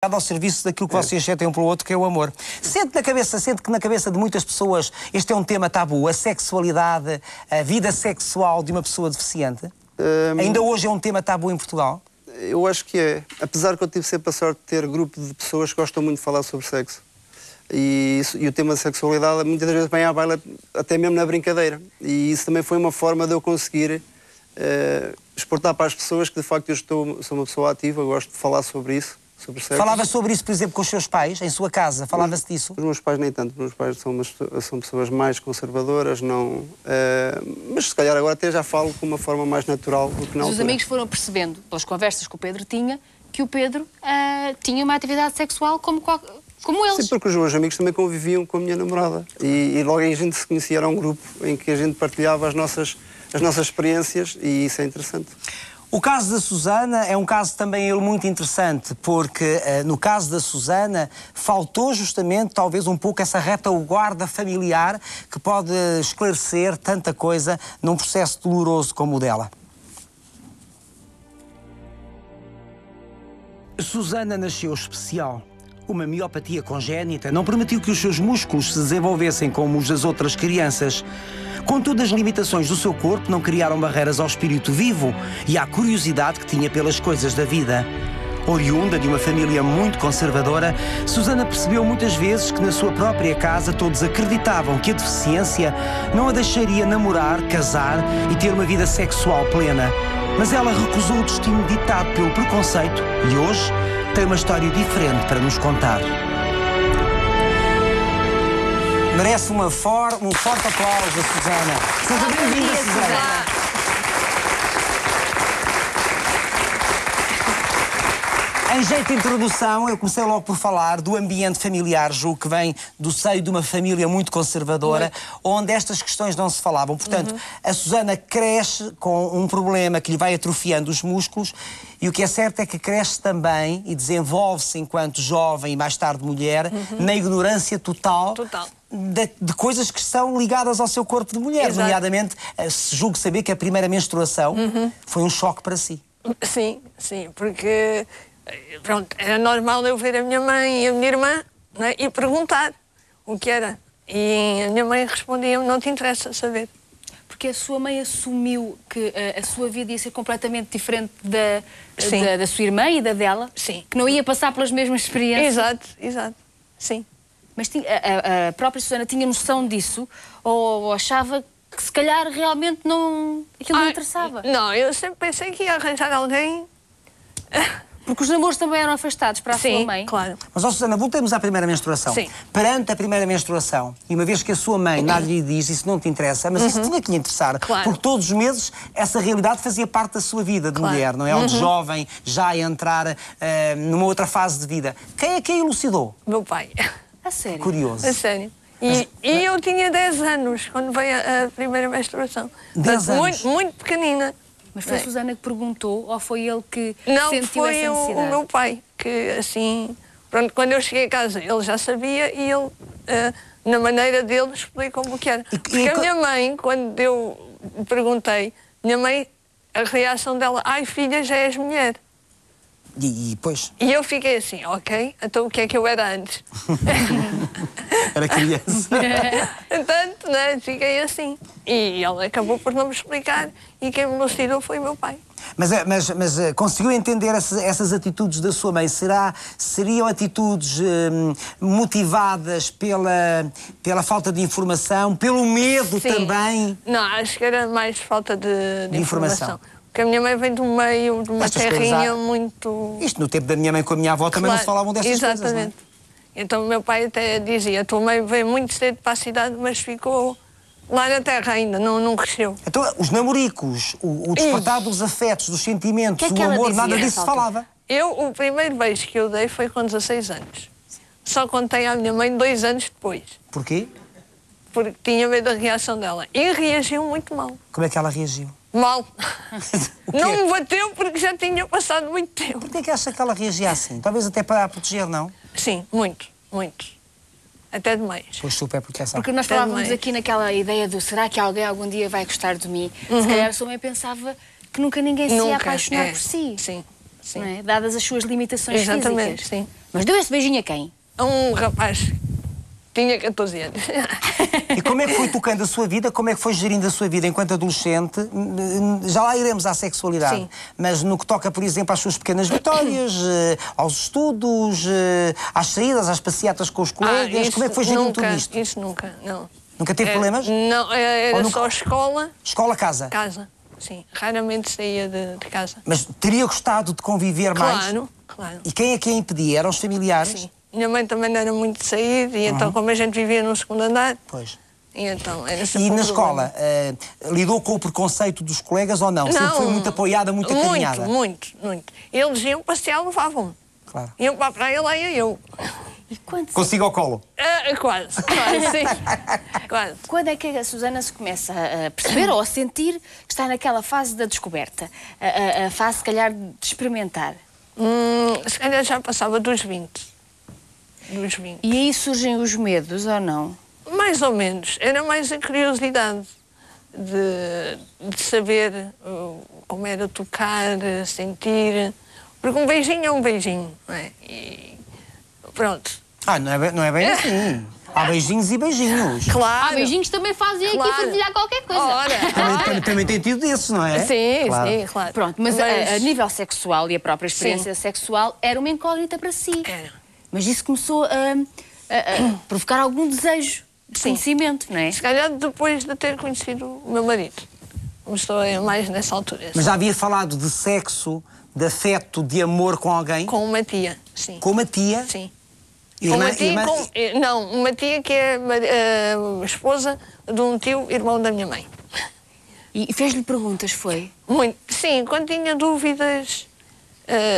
ao serviço daquilo que vocês sentem um para o outro, que é o amor. Sente que na cabeça de muitas pessoas este é um tema tabu, a sexualidade, a vida sexual de uma pessoa deficiente? Ainda hoje é um tema tabu em Portugal? Eu acho que é. Apesar que eu tive sempre a sorte de ter grupo de pessoas que gostam muito de falar sobre sexo. E o tema da sexualidade muitas vezes vem à baila até mesmo na brincadeira. E isso também foi uma forma de eu conseguir exportar para as pessoas que de facto sou uma pessoa ativa, gosto de falar sobre isso. Falava sobre isso, por exemplo, com os seus pais, em sua casa? Falava-se disso? Os meus pais nem tanto. Os meus pais são pessoas mais conservadoras, não... mas se calhar agora até já falo com uma forma mais natural do que na altura. Os amigos foram percebendo, pelas conversas que o Pedro tinha, que o Pedro tinha uma atividade sexual como eles. Sim, porque os meus amigos também conviviam com a minha namorada. E logo a gente se conhecia, era um grupo em que a gente partilhava as nossas experiências e isso é interessante. O caso da Susana é um caso também ele muito interessante, porque no caso da Susana faltou justamente talvez um pouco essa retaguarda familiar que pode esclarecer tanta coisa num processo doloroso como o dela. Susana nasceu especial. Uma miopatia congénita não permitiu que os seus músculos se desenvolvessem como os das outras crianças. Contudo, as limitações do seu corpo não criaram barreiras ao espírito vivo e à curiosidade que tinha pelas coisas da vida. Oriunda de uma família muito conservadora, Susana percebeu muitas vezes que na sua própria casa todos acreditavam que a deficiência não a deixaria namorar, casar e ter uma vida sexual plena. Mas ela recusou o destino ditado pelo preconceito e hoje tem uma história diferente para nos contar. Merece um forte aplauso a Susana. Seja bem-vinda, Susana. Em jeito de introdução, eu comecei logo por falar do ambiente familiar, julgo que vem do seio de uma família muito conservadora, onde estas questões não se falavam. Portanto, a Susana cresce com um problema que lhe vai atrofiando os músculos e o que é certo é que cresce também e desenvolve-se enquanto jovem e mais tarde mulher na ignorância total. De coisas que são ligadas ao seu corpo de mulher. Exato. Nomeadamente, julgo saber que a primeira menstruação foi um choque para si. Sim, porque... Pronto, era normal eu ver a minha mãe e a minha irmã, né, e perguntar o que era. E a minha mãe respondia-me, não te interessa saber. Porque a sua mãe assumiu que a sua vida ia ser completamente diferente da sua irmã e da dela? Sim. Que não ia passar pelas mesmas experiências? Exato, sim. Mas a própria Susana tinha noção disso ou achava que se calhar realmente aquilo não interessava? Não, eu sempre pensei que ia arranjar alguém... Porque os namoros também eram afastados para a sua mãe. Claro. Mas, Susana, voltemos à primeira menstruação. Sim. Perante a primeira menstruação, e uma vez que a sua mãe nada lhe diz, isso não te interessa, mas isso tinha que lhe interessar. Claro. Porque todos os meses essa realidade fazia parte da sua vida de mulher, não é? Ou de jovem, já a entrar numa outra fase de vida. Quem é que a elucidou? Meu pai. A sério? Curioso. A sério. E eu tinha 10 anos quando veio a primeira menstruação. 10 anos? Muito pequenina. Mas foi a Susana que perguntou ou foi ele que sentiu essa necessidade? Não, foi o meu pai, que assim... Pronto, quando eu cheguei a casa, ele já sabia e ele, na maneira dele, explicou-me o que era. Porque a minha mãe, quando eu perguntei, a reação dela, ai filha, já és mulher. E depois? E eu fiquei assim, ok, então o que é que eu era antes? Era criança. Portanto, né, fiquei assim. E ele acabou por não me explicar e quem me elucidou foi o meu pai. Mas conseguiu entender essas atitudes da sua mãe? Seriam atitudes motivadas pela falta de informação, pelo medo também? Não, acho que era mais falta de informação. Porque a minha mãe vem de um meio, de uma terrinha muito... Isto no tempo da minha mãe com a minha avó também não se falavam destas coisas, não é? Então o meu pai até dizia, a tua mãe veio muito cedo para a cidade, mas ficou lá na terra ainda, não cresceu. Então os namoricos, o despertar dos afetos, dos sentimentos, o amor, nada disso se falava? O primeiro beijo que eu dei foi com 16 anos. Só contei à minha mãe 2 anos depois. Porquê? Porque tinha medo da reação dela. E reagiu muito mal. Como é que ela reagiu? Mal. Não me bateu porque já tinha passado muito tempo. Porquê é que acha que ela reagia assim? Talvez até para a proteger, não? Sim, muito. Até demais. Pois super proteção. Porque nós falávamos aqui naquela ideia do será que alguém algum dia vai gostar de mim? Se calhar a sua mãe pensava que nunca ninguém se ia apaixonar por si. Sim. sim. Não é? Dadas as suas limitações Exatamente, físicas. sim. Mas deu esse beijinho a quem? A um rapaz, tinha 14 anos. E como é que foi tocando a sua vida? Como é que foi gerindo a sua vida enquanto adolescente? Já lá iremos à sexualidade. Sim. Mas no que toca, por exemplo, às suas pequenas vitórias, aos estudos, às saídas, às passeatas com os colegas, como é que foi gerindo tudo isto? Isso nunca, não. Nunca teve problemas? Não, era nunca- só escola, Escola-casa. casa. Sim, raramente saía de casa. Mas teria gostado de conviver mais? Claro, claro. E quem é que a impedia? Eram os familiares? Sim. Minha mãe também não era muito de sair, e então, como a gente vivia no segundo andar, Pois. e então era sempre E um na problema. escola, lidou com o preconceito dos colegas ou não? Sempre foi muito apoiada, muito acarinhada? Muito. Eles iam passear, levavam-me. Claro. Iam para a praia, lá ia eu. E quando, Consigo ao colo? Quase, sim. Quase. quando é que a Susana se começa a perceber ou a sentir que está naquela fase da descoberta? A fase, se calhar, de experimentar? Se calhar já passava dos 20. Dos 20. E aí surgem os medos, ou não? Mais ou menos. Era mais a curiosidade de saber como era tocar, sentir. Porque um beijinho é um beijinho, não é? E pronto. Não é bem assim. Há beijinhos e beijinhos. Claro. Há beijinhos também fazem aqui Claro. fervilhar qualquer coisa. Também tem tido desses, não é? Sim, Claro. sim, claro. Pronto, mas a nível sexual e a própria experiência sexual era uma incógnita para si. Era. Mas isso começou a provocar algum desejo de Sim. conhecimento, não é? Se calhar depois de ter conhecido o meu marido. Começou a mais nessa altura. Mas já havia falado de sexo, de afeto, de amor com alguém? Com uma tia, sim. Com uma tia? Sim. Irmã- Com uma tia, irmã- não, uma tia que é a esposa de um tio, irmão da minha mãe. E fez-lhe perguntas, foi? Muito. Sim, quando tinha dúvidas,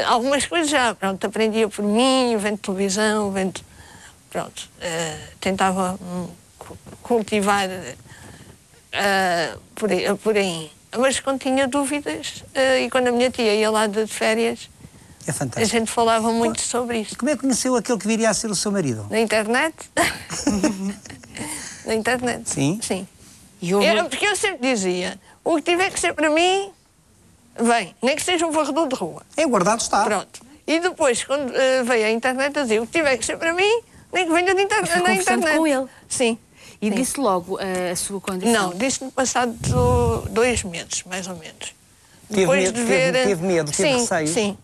algumas coisas já, pronto, aprendia por mim, vendo televisão, pronto, tentava cultivar por aí. Mas quando tinha dúvidas, e quando a minha tia ia lá de férias, É a fantástico. gente falava muito sobre isso. Como é que conheceu aquele que viria a ser o seu marido? Na internet? Na internet? Sim? Sim. E houve... Era porque eu sempre dizia, o que tiver que ser para mim, vem. Nem que seja um varredor de rua. É guardado está. Pronto. E depois, quando veio a internet, eu dizia, o que tiver que ser para mim, nem que venha Foi na conversando internet. com ele. Sim. E Sim. disse logo a sua condição? Não, disse-me passado 2 meses, mais ou menos. Teve medo, teve sim, receio? Sim.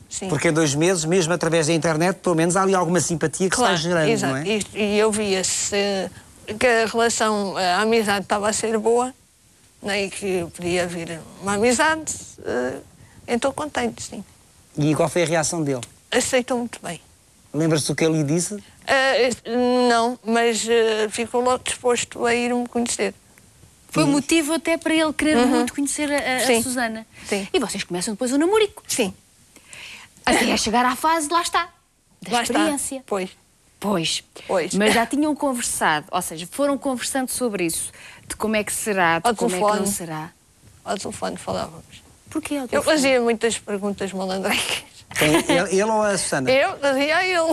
Sim. Porque em 2 meses, mesmo através da internet, pelo menos há ali alguma simpatia que Claro, se vai gerando, exato. não é? E eu via-se que a relação, a amizade estava a ser boa, né, e que podia vir uma amizade, então contente, sim. E qual foi a reação dele? Aceitou muito bem. Lembra-se do que ele lhe disse? Não, mas ficou logo disposto a ir-me conhecer. Foi motivo até para ele querer muito conhecer a Sim. Susana. Sim. E vocês começam depois o namorico. Sim. Até chegar à fase, lá está, da Lá experiência. está. Pois. Pois. Mas já tinham conversado, ou seja, foram conversando sobre isso, de como é que será, de Ao como é que telefone. não será. Ao telefone falávamos. Porquê ao Eu telefone? fazia muitas perguntas malandrecas. Ele ou a Susana? Eu fazia a ele.